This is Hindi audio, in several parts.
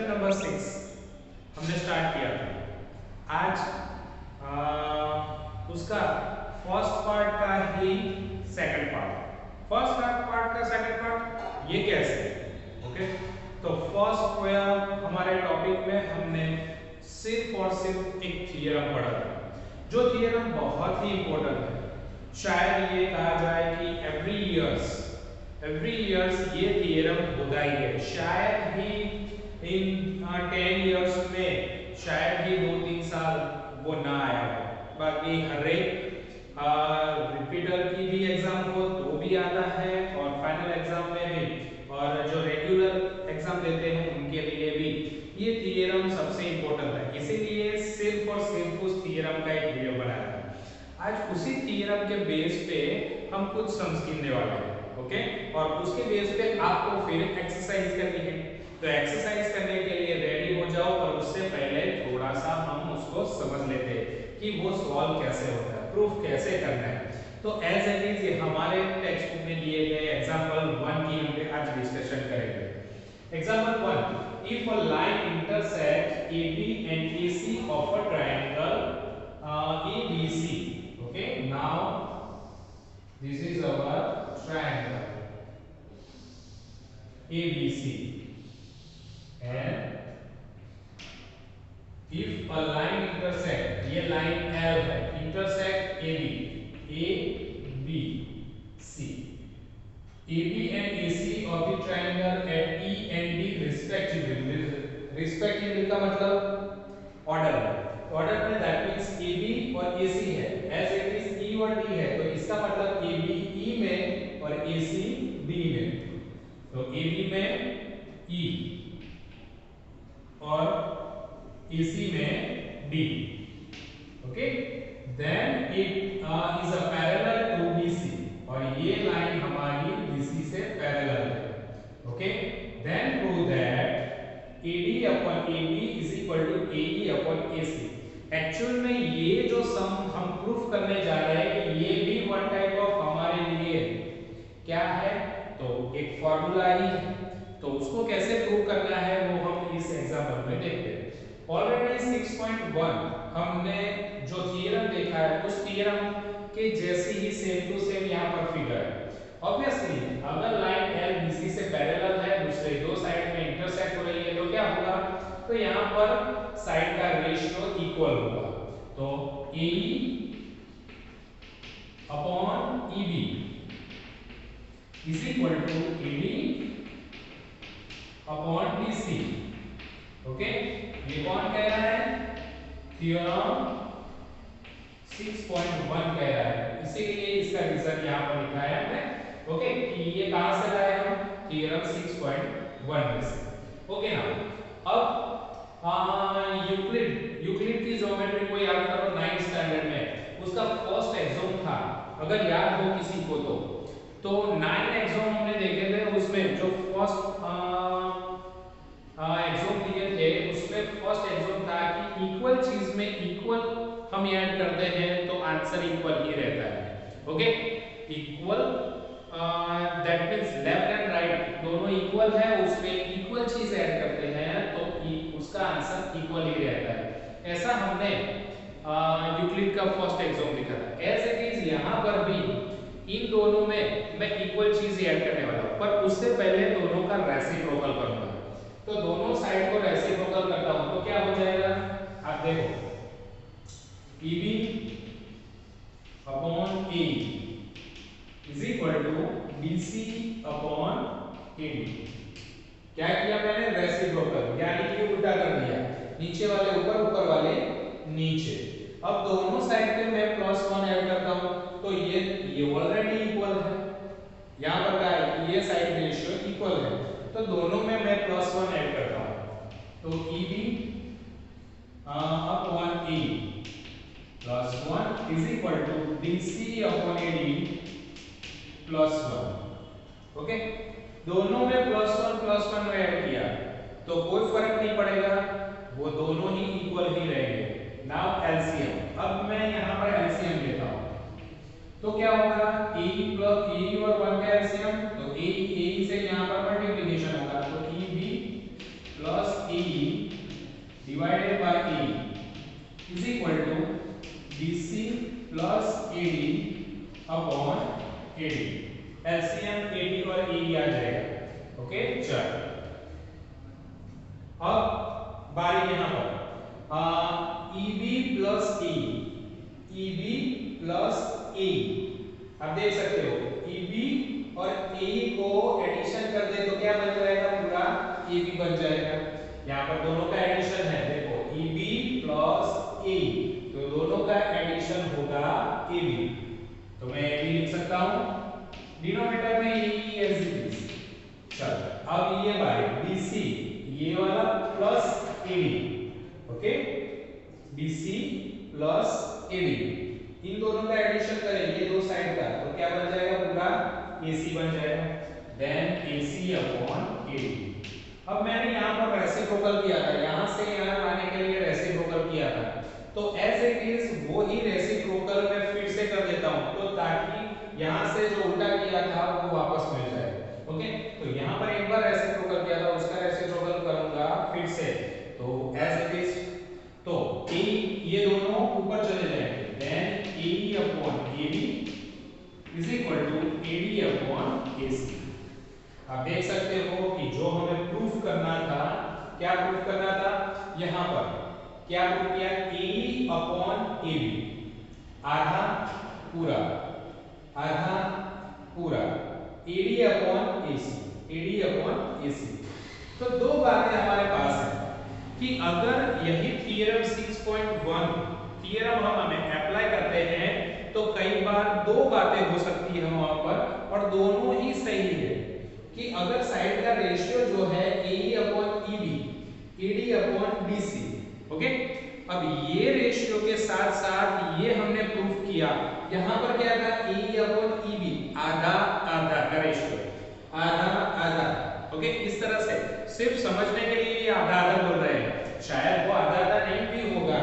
नंबर 6 हमने स्टार्ट किया था आज। उसका फर्स्ट पार्ट का ही सेकंड पार्ट, फर्स्ट पार्ट का सेकंड पार्ट ये कैसे, ओके। तो फर्स्ट हमारे टॉपिक में हमने सिर्फ और सिर्फ एक थियरम पढ़ा था, जो थियरम बहुत ही इंपॉर्टेंट है। शायद ये कहा जाए कि एवरी इयर्स ये थियरम होगा ही है। शायद ही इन 10 इयर्स में शायद ही 2-3 साल वो ना आया हो। बाकी हर एक रिपीटर की भी एग्जाम हो तो भी आता है, और फाइनल एग्जाम में भी, और जो रेगुलर एग्जाम देते हैं उनके लिए भी ये थियरम सबसे इंपॉर्टेंट है। इसीलिए सिर्फ और सिर्फ उस थियरम का एक वीडियो बनाया है। आज उसी थियरम के बेस पे हम कुछ समझने वाले हैं, ओके। और उसके बेस पे आपको फिर एक्सरसाइज करनी है। तो एक्सरसाइज करने के लिए रेडी हो जाओ, और उससे पहले थोड़ा सा हम उसको समझ लेते हैं कि वो सॉल्व कैसे होता है, प्रूफ कैसे करना है। तो एज इट इज हमारे टेक्स्ट बुक में दिए गए एग्जांपल 1 की हम आज डिस्कशन करेंगे। Example 1, if a line intersects AB and AC of a triangle ABC, okay, now this is our triangle ABC, and if a line intersect, ये लाइन L है, intersect AB C, AB and AC of the triangle at E and D respectively, respectively का मतलब ऑर्डर है। ऑर्डर में दैट मींस AB और AC है, एज इट इज E और D है, तो इसका मतलब AB E में और AC D में। तो AB में E और AC में D, okay. Then it is a parallel to BC, और ये लाइन हमारी BC से पैरेलल है, okay. Then prove that AD upon AB is equal to AE upon AC। Actual में ये जो सम हम प्रूफ करने जा रहे हैं कि ये भी वन टाइप ऑफ हमारे लिए क्या है, तो एक फॉर्मूला ही है। तो उसको कैसे प्रूव करना है वो हम इस एग्जांपल में देखते हैं। ऑलरेडी 6.1 हमने जो थ्योरम देखा है उस थ्योरम के जैसी ही सेम टू सेम यहाँ पर फिगर है। ऑब्वियसली अगर लाइन L BC से पैरेलल है, दूसरे दो साइड में इंटरसेक्ट हो रही है, तो क्या होगा, तो यहाँ पर साइड का रेशियो इक्वल होगा। तो AE upon EB is equal to AD upon BC, okay. ये कौन कह रहा है, थ्योरम 6.1 कह रहा है, इसीलिए इसका रीजन यहाँ पर लिखा है हमने, ओके, कि ये कहां से लाए हम, थ्योरम 6.1 में से, ओके ना। अब यूक्लिड की ज्योमेट्री को याद करो 9th स्टैंडर्ड में, उसका फर्स्ट एग्जाम था, अगर याद हो किसी को तो 9 एग्जाम हमने देखे थे, उसमें जो फर्स्ट एग्जाम दिए थे उसमें फर्स्ट एग्जाम था कि इक्वल चीज में इक्वल हम ऐड करते हैं तो आंसर इक्वल ही रहता है, okay. Equal that means left and right दोनों इक्वल है, उसमें इक्वल चीज ऐड करते हैं तो उसका आंसर इक्वल ही रहता है। ऐसा हमने यूक्लिड का फर्स्ट एग्जाम लिखा था। एज इट इज यहाँ पर भी इन दोनों में मैं इक्वल चीज ऐड करने वाला हूँ, पर उससे पहले दोनों का रेसिप्रोकल करूंगा। तो दोनों साइड को रेसिप्रोकल करता हूं तो क्या हो जाएगा, आप देखो, EB upon AE is equal to BC upon AD। क्या किया मैंने, रेसिप्रोकल, यानी कि उल्टा कर दिया, नीचे वाले ऊपर, ऊपर वाले नीचे। अब दोनों साइड पे मैं +1 ऐड करता हूं तो ये ऑलरेडी इक्वल है, यहां पर क्या है कि ये साइड रेशियो इक्वल है, तो दोनों में मैं +1 ऐड करता हूं, तो EB upon AE +1 is equal to BC upon AD +1, okay. दोनों में +1 ऐड किया तो कोई फर्क नहीं पड़ेगा, वो दोनों ही इक्वल ही रहेंगे। नाउ एलसीएम, अब मैं यहां पर एलसीएम लेता हूं तो क्या होगा, AE प्लस AE और 1 का एलसीएम, तो AE से यहां पर मल्टीप्लिकेशन होगा, तो EB plus AE plus AD upon AD, LCM AD और एडी आ जाएगा। ओके चल, अब बारी यहां पर EB plus A, EB plus A, आप देख सकते हो ईबी और ए को एडिशन कर दे तो क्या बन जाएगा, पूरा ईबी बन जाएगा। यहाँ पर दोनों का एडिशन है, देखो ईबी प्लस ए, तो दोनों का एडिशन होगा एबी, तो मैं एबी लिख सकता हूं, डिनोमिनेटर में ए एज इट इज। चल अब ये बारी बीसी, ये वाला plus AD, okay BC plus AD, इन दोनों का एडिशन करें ये दो साइड का, तो क्या बन जाएगा, पूरा AC बन जाएगा, देन AC अपॉन AD। अब मैंने यहाँ पर रेसिप्रोकल किया था, यहाँ से यहाँ लाने के लिए रेसिप्रोकल किया था, तो एज इट इज वो ही रेसिप्रोकल मैं फिर से कर देता हूँ, तो ताकि यहाँ से जो उल्टा किया था वो वापस मिल जाए। ओके, तो यहाँ पर एक बार रेसिप्रोकल किया था, उसका रेसिप्रोकल करूंगा फिर से, तो एज इट इज, तो A ये दोनों ऊपर चले जाएंगे, then AE upon AB is equal to AD upon AC। आप देख सकते हो कि जो हमें प्रूफ करना था, क्या प्रूफ करना था, यहां पर क्या प्रूफ किया, AE अपॉन AB, आधा पूरा, आधा पूरा, AD upon AC, AD upon AC। तो दो बातें हमारे पास है कि अगर यही थ्योरम 6.1 थ्योरम हम हमें अप्लाई करते हैं तो कई बार दो बातें हो सकती है वहां पर, और दोनों ही सही है कि अगर साइड का रेशियो जो है AE upon EB, AD upon BC, okay, अब ये रेशियो के साथ साथ ये हमने प्रूफ किया, यहां पर क्या था, AE अपॉन EB, आधा आधा का रेशियो, आधा आधा, ओके, इस तरह से सिर्फ समझने के लिए ये आधा आधा बोल रहे हैं, शायद वो आधा आधा नहीं भी होगा,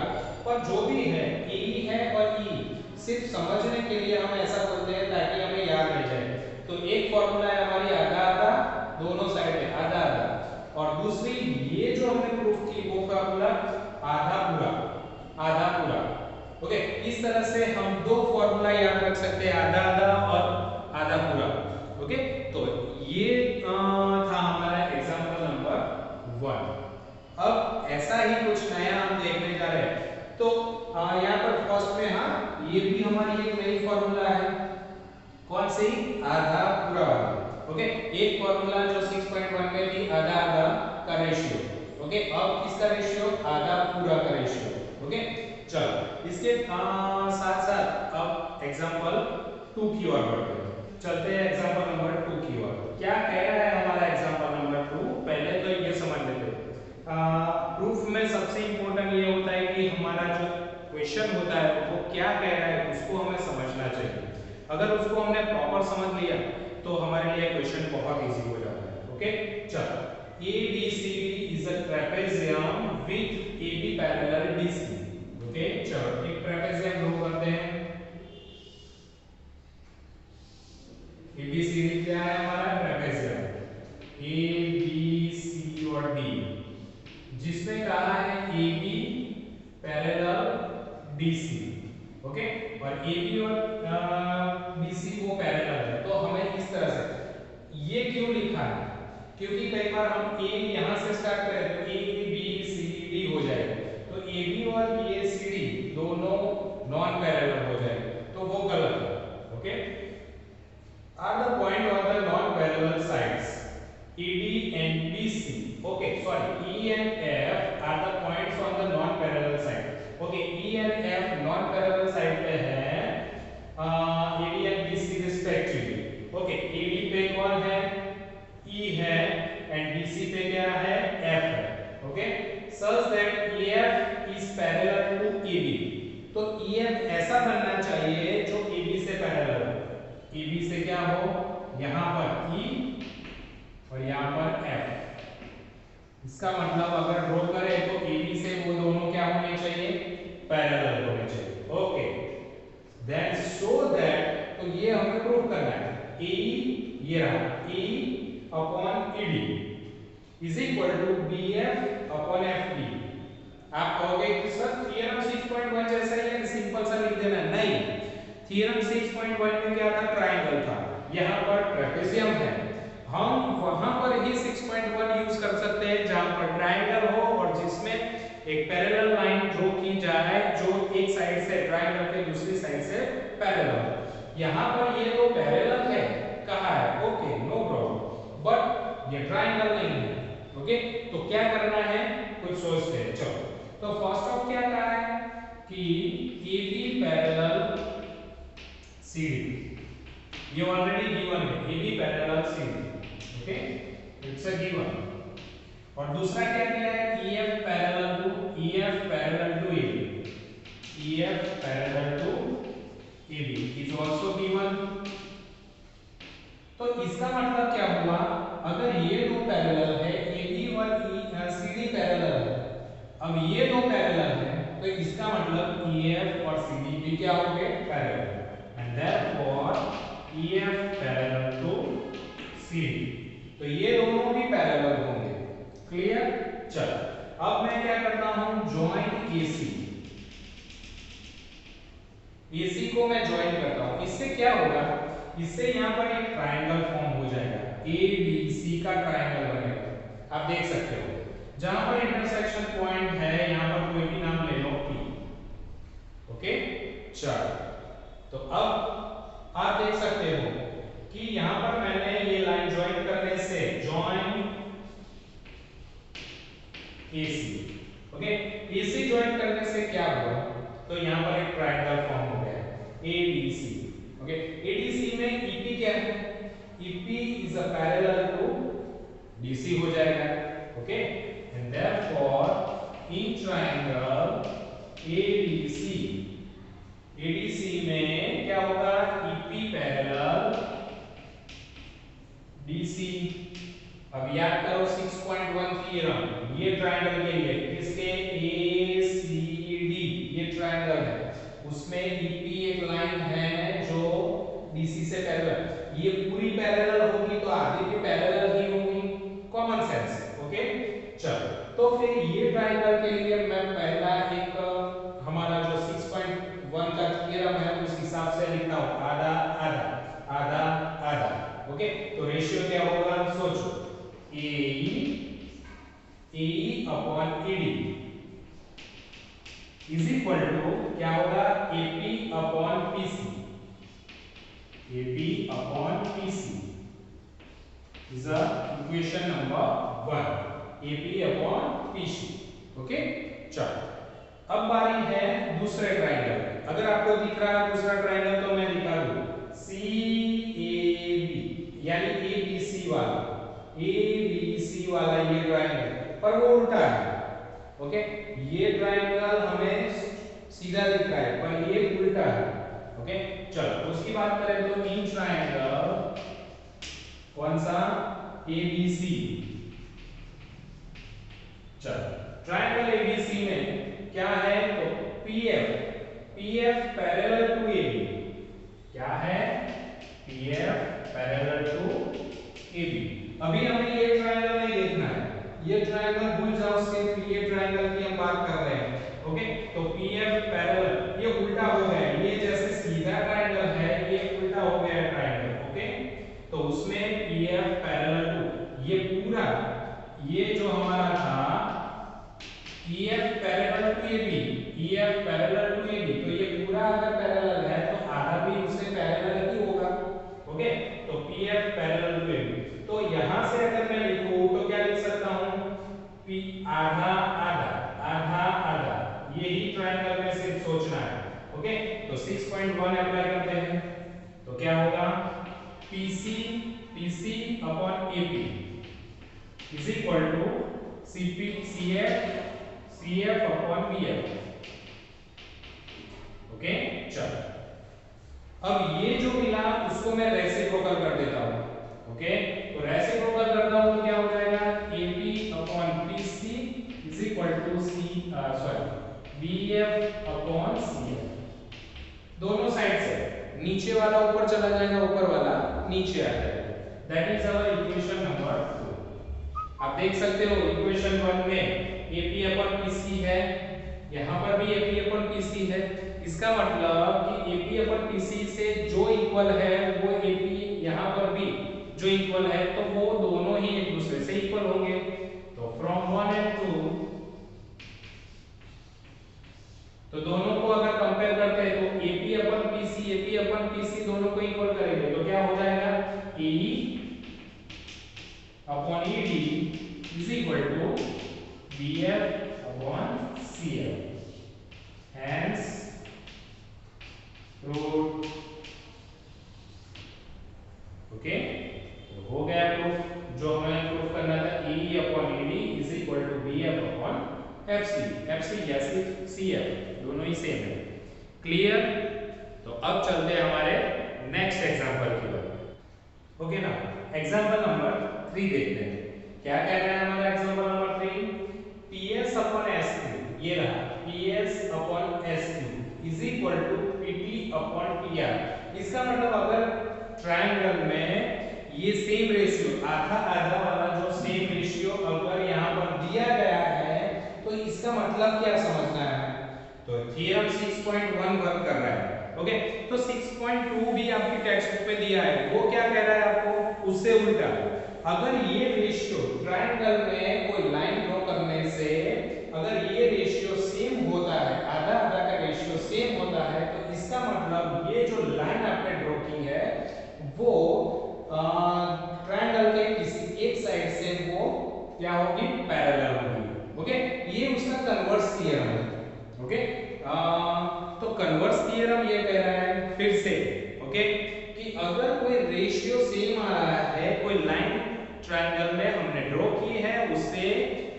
पर जो भी है AE है और E, सिर्फ समझने के लिए हम ऐसा बोलते हैं ताकि हमें याद रह जाए। तो एक फॉर्मूला है हमारी आधा आधा, दोनों साइड में आधा आधा, और दूसरी ये जो हमने प्रूफ की वो फॉर्मूला आधा पूरा, आधा पूरा, ओके, इस तरह से हम दो फॉर्मूला याद रख सकते हैं, आधा आधा और आधा पूरा। ओके, तो ये था हमारा एग्जांपल नंबर 1। अब ऐसा ही कुछ नया हम देखने जा रहे हैं, तो यहाँ पर फर्स्ट में, हाँ ये भी हमारी एक नई फॉर्मूला है, कौन सी, आधा पूरा वाला। ओके, एक फॉर्मूला जो 6.1 में थी आधा आधा का रेशियो, ओके, अब किसका रेशियो, आधा पूरा का रेशियो। ओके, चलो इसके साथ साथ अब एग्जांपल 2 की ओर बढ़ते हैं, चलते हैं एग्जांपल नंबर 2 की ओर। क्या कह रहा है हमारा एग्जांपल नंबर 2, पहले तो ये समझ लेते हैं। प्रूफ में सबसे इंपॉर्टेंट ये होता है कि हमारा जो क्वेश्चन होता है वो क्या कह रहा है उसको हमें समझना चाहिए। अगर उसको हमने प्रॉपर समझ लिया तो हमारे लिए क्वेश्चन बहुत इजी हो जाता है। ओके, चलो ABCD is a trapezium with AB parallel BC। Okay, चलो एक ट्रेपेजियम ड्रॉ करते हैं। ABCD क्या है हमारा, ट्रेपेजियम ABC और D, जिसमें कहा है AB पैरेलल BC, ओके, और AB और BC वो पैरेलल है, तो हमें इस तरह से ये क्यों लिखा है, क्योंकि कई बार हम A यहां से स्टार्ट करें तो ABCD हो जाएगा, तो AB और BCD दोनों नॉन पैरेलल हो जाएंगे, तो वो गलत है। Okay, are the point of the non parallel sides ED and BC, okay, sorry, E and F are the points on the non-parallel side. Okay, E and F non-parallel side पे है AD and BC respectively. Okay, AD पे कौन है, E है, and BC पे क्या है, F है. Okay, such that EF is parallel to AB. तो EF ऐसा बनना चाहिए जो AB से पैरेलल हो। AB से क्या हो, यहाँ पर E और यहाँ पर F, इसका मतलब अगर ड्रॉ करें तो AB से वो दोनों क्या होने चाहिए, पैरेलल होने चाहिए। ओके, देन सो दैट, तो ये हमें प्रूव करना है, AE ये रहा, AE upon ED is equal to BF upon FD। आप कहोगे कि सर थ्योरम 6.1 जैसा ही है, सिंपल सा लिख देना, नहीं। थ्योरम 6.1 में क्या था, ट्रायंगल था, यहाँ पर ट्रेपेजियम है। हम वहां पर ही 6.1 यूज कर सकते हैं जहां पर ट्रायंगल हो और जिसमें एक पैरेलल लाइन ड्रॉ की जाए जो एक साइड से ट्रायंगल के दूसरी साइड से पैरेलल हो। यहाँ पर ये तो पैरेलल है कहा है, ओके नो प्रॉब्लम, बट ये ट्रायंगल नहीं है। ओके, तो क्या करना है, कुछ सोचते हैं, चलो। तो फर्स्ट ऑफ क्या कहा है कि AB पैरेलल CD, ये ऑलरेडी गिवन है, AB parallel CD, okay, it's a given. और दूसरा क्या किया है, EF parallel to AB, EF parallel to AB is also given. तो इसका मतलब क्या हुआ, अगर ये दो पैरेलल है, AB और CD पैरेलल है, अब ये दो पैरेलल है, तो इसका मतलब EF और CD भी क्या हो गए, parallel, and therefore EF parallel to CD, तो ये दोनों भी पैरेलल होंगे। क्लियर, चलो अब मैं क्या करता हूं, ज्वाइन AC को मैं ज्वाइन करता हूं, इससे क्या होगा, इससे यहां पर एक ट्रायंगल फॉर्म हो जाएगा, ABC का ट्रायंगल बनेगा। आप देख सकते हो जहां पर इंटरसेक्शन पॉइंट है, यहां पर कोई भी नाम ले लो P, ओके, चलो। तो अब आप देख सकते हो कि यहां पर मैंने ये लाइन ज्वाइन करने से, join AC, okay, AC join करने से क्या हुआ, तो यहां पर एक ट्रायंगल फॉर्म हो गया ADC, ओके। ADC में EP क्या है, EP is a parallel to DC हो जाएगा, okay, and therefore in triangle ADC में क्या होगा, EP पैरेलल DC। अब याद करो 6.1 थ्योरम, ये ट्रायंगल के लिए किसके, ACD, ये ट्रायंगल है, उसमें EP एक लाइन है जो DC से पैरेलल, ये पूरी पैरेलल होगी तो आगे भी पैरेलल ही होगी, कॉमन सेंस, ओके। चलो, तो फिर ये ट्रायंगल के लिए मैं पहला एक हमारा जो 6.1 का थ्योरम है उस हिसाब से लिखता हूं, आधा आधा आधा आधा, ओके। तो रेशियो क्या होगा, सोचो, AE upon AD is equal to क्या होगा, AP upon PC, AP upon PC is a equation number 1, AP upon PC, okay. चलो अब बारी है दूसरे ट्रायंगल। अगर आपको दिख रहा है दूसरा ट्रायंगल तो मैं दिखा दूं, CAB यानी ABC वाला, ABC वाला ये ट्रायंगल, पर वो उल्टा है, ओके। ये ट्रायंगल हमें सीधा दिख रहा है पर ये उल्टा है, ओके। चलो उसकी बात करें तो इन ट्रायंगल कौन सा, ABC, चलो ट्रायंगल ABC में क्या है, तो PF पैरेलल टू AB, क्या है, PF पैरेलल टू AB। अभी हमें ये ट्रायंगल नहीं देखना है, ये ट्रायंगल भूल जाओ, सिर्फ ये ट्रायंगल की हम बात कर रहे हैं, ओके। तो PF पैरेलल, ये उल्टा हो गया, ये जैसे सीधा ट्रायंगल है ये उल्टा हो गया ट्रायंगल, ओके। तो उसमें PF पैरेलल टू, ये पूरा ये जो हमारा था EF parallel to AB, EF parallel to AB, तो ये पूरा अगर पैरेलल है तो आधा भी उससे पैरेलल ही होगा, ओके। तो PF पैरेलल टू AB, तो यहां से अगर मैं लिखूं तो क्या लिख सकता हूं, P आधा आधा आधा आधा, यही ट्रायंगल में सिर्फ सोचना है, ओके। तो 6.1 अप्लाई करते हैं तो क्या होगा, PC upon AP is equal to CF upon BF, okay. चलो अब ये जो मिला उसको मैं रेसिप्रोकल कर देता हूं, ओके। तो रेसिप्रोकल करता हूं तो क्या हो जाएगा, AP upon PC is equal to BF upon CF, दोनों साइड से नीचे वाला ऊपर चला जाएगा, ऊपर वाला नीचे आ जाएगा, that is our equation number 2। आप देख सकते हो इक्वेशन 1 में AP अपॉन PC है, यहाँ पर भी AP अपन PC है, इसका मतलब कि AP अपन PC से जो इक्वल है वो AP यहाँ पर भी जो इक्वल है, तो वो दोनों ही एक दूसरे से इक्वल होंगे। तो फ्रॉम 1 and 2, तो दोनों को अगर कंपेयर करते हैं तो AP अपन PC दोनों को इक्वल करेंगे तो क्या हो जाएगा, AE upon ED is equal to BF upon CF। Hence proof. Okay, तो हो गया प्रूफ। जो हमें प्रूफ करना था AE upon ED is equal to BF upon FC या CF, दोनों ही सेम है। क्लियर? तो अब चलते हैं हमारे नेक्स्ट एग्जांपल की ओर। ओके ना, एग्जांपल नंबर 3 देखते हैं। क्या कह रहा है हमारा example number 3? PS upon SQ, ये रहा PS upon SQ is equal to PT upon PR। इसका मतलब अगर ट्रायंगल में ये सेम रेशियो, आधा आधा वाला जो सेम रेशियो अगर यहाँ पर दिया गया है तो इसका मतलब क्या समझना है? तो थ्योरम 6.1 वर्क कर रहा है। ओके, तो 6.2 भी आपकी टेक्स्ट बुक में दिया है, वो क्या कह रहा है आपको? उससे उल्टा, अगर ये रेशियो ट्रायंगल में कोई लाइन ड्रॉ करने से अगर ये रेशियो सेम होता है, आधा आधा का रेशियो सेम होता है, तो इसका मतलब ये जो लाइन आपने ड्रॉ की है वो ट्रायंगल के किसी एक साइड से वो क्या होगी? पैरेलल होगी। ओके, ये उसका कन्वर्स थ्योरम है। ओके, तो कन्वर्स थ्योरम ये कह रहा है फिर से, ओके, कि अगर कोई रेशियो सेम आ रहा है, कोई लाइन ट्रायंगल में हमने ड्रॉ की है, उससे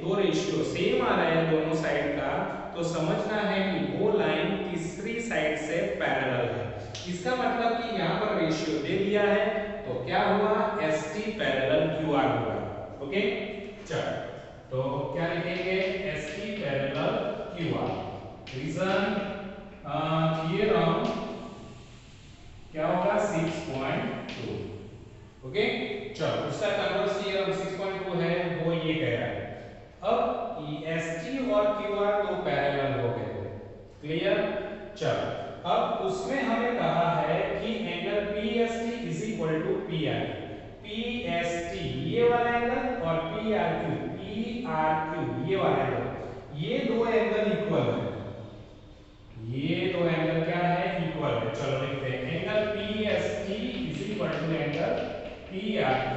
दो रेशियो सेम आ रहा है दोनों साइड का, तो समझना है कि वो लाइन तीसरी साइड से पैरेलल है। इसका मतलब कि यहाँ पर रेशियो दे दिया है, तो क्या हुआ? ST पैरेलल QR हुआ। ओके, चल, तो क्या लिखेंगे? ST parallel QR। Reason theorem क्या होगा? 6.2। ओके, चलो, उसका कन्वर्स थ्योरम 6.2 है, वो ये कह रहा है। अब ST और QR तो पैरेलल हो गए। क्लियर? चलो, अब उसमें हमें कहा है कि angle PST is equal to PR। PST ये वाला एंगल और PRQ ये वाला एंगल, ये दो एंगल इक्वल है। ये दो एंगल क्या है? इक्वल है। चलो लिखते हैं, angle PST is equal to angle PRQ।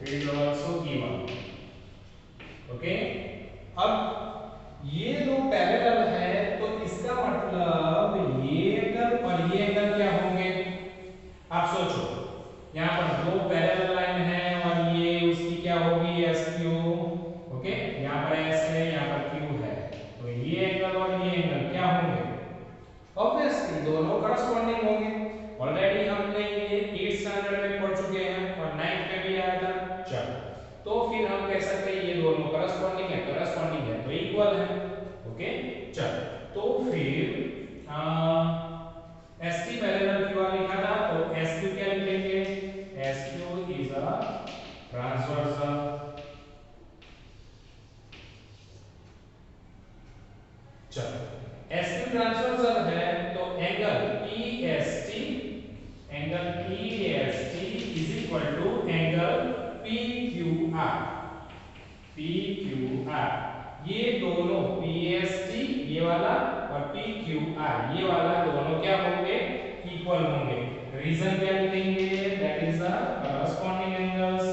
It is also given. Okay, अब ये दो पैरेलल है, तो इसका मतलब ये एंगल और ये एंगल क्या होंगे? आप सोचो, यहाँ पर दो पैरेलल लाइन है और ये उसकी क्या होगी? SQ। ओके, यहाँ पर S है, यहाँ पर Q है, तो ये एंगल और ये एंगल क्या होंगे? ऑब्वियसली दोनों करस्पॉन्डिंग होंगे। ऑलरेडी हमने ये 8th स्टैंडर्ड में पढ़ चुके हैं और 9th में भी आया था। चलो, तो फिर हम कह सकते हैं ये दोनों करस्पॉन्डिंग है तो इक्वल है। ओके, चलो, तो फिर ST पैरेलल QR लिखा था, तो SQ क्या लिखेंगे? SQ is a transversal. चलो, SQ ट्रांसवर्सल है, तो angle PST is equal to angle PQR। ये दोनों PST ये वाला और PQR ये वाला दोनों क्या होंगे? इक्वल होंगे। रीजन क्या लिखेंगे? That is the corresponding angles.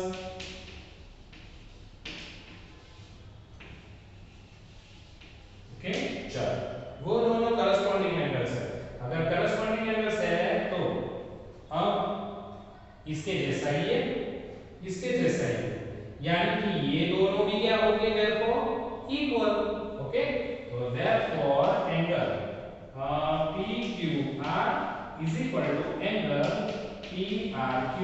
Okay, चलो, वो दोनों करस्पॉन्डिंग एंगल्स है। अगर करस्पॉन्डिंग एंगल्स है तो अब इसके जैसा ही है, इसके जैसा ही, यानी कि ये दोनों भी क्या होंगे? Therefore equal. ओके, तो therefore angle PQR is equal to angle PRQ।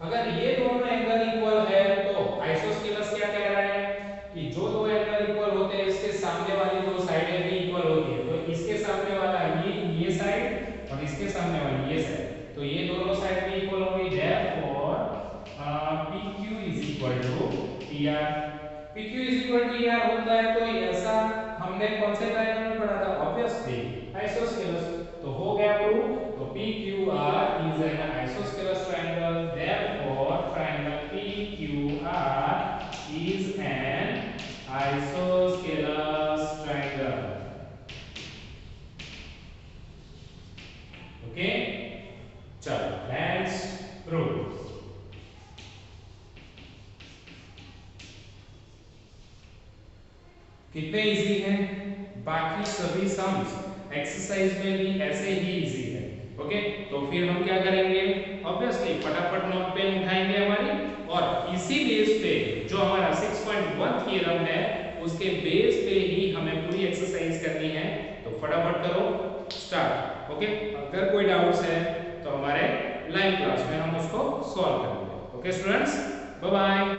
अगर ये दोनों एंगल इक्वल है तो आइसोस्केलस क्या कह रहा है कि जो दो एंगल इक्वल होते हैं इसके सामने वाली दो साइडें भी इक्वल होती है। तो इसके सामने वाला ये साइड और इसके सामने वाली ये साइड, तो ये दोनों साइड भी इक्वल होंगी। Therefore PQ is equal to PR। PQ is equal to PR होता है, तो ऐसा हमने हमने कौन से ट्रायंगल में पढ़ा था? Obviously isosceles. तो हो गया प्रूव। तो PQR is an isosceles triangle, therefore triangle PQR is an isosceles triangle. Okay, चलो let's prove. कितने इजी हैं? बाकी सभी सम्स एक्सरसाइज में भी ऐसे ही इजी है। ओके, तो फिर हम क्या करेंगे? ऑब्वियसली फटाफट नोट पेन उठाएंगे हमारी, और इसी बेस पे जो हमारा 6.1 थ्योरम है उसके बेस पे ही हमें पूरी एक्सरसाइज करनी है। तो फटाफट करो, स्टार्ट। ओके, अगर कोई डाउट्स है तो हमारे लाइव क्लास में हम उसको सॉल्व करेंगे। Okay students, bye bye.